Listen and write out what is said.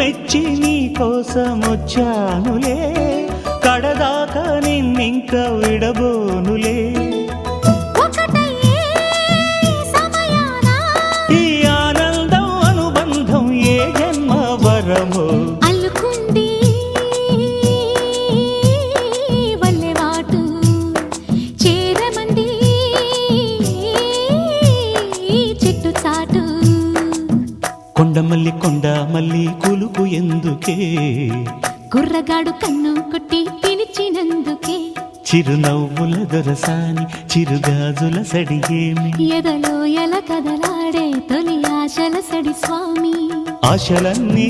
మెచ్చి నీ కోసం వచ్చానులే, కడదాకా నిన్నింక విడబోనులే. ఈ ఆనందం అనుబంధం ఏ జన్మ వరమో అల్లుకుంది వల్లెవాటు, చేరమంది చెట్టు చాటు. కొండమల్లి కొండమల్లి కులుకు ఎందుకే, కుర్రగాడు కన్ను కొట్టి పిలిచినందుకే. చిరునవ్వుల దొరసాని చిరుగాజుల సడిగేమి, ఎదలో ఎల కదలాడే తొలి ఆశల సడి స్వామి. ఆశలన్నీ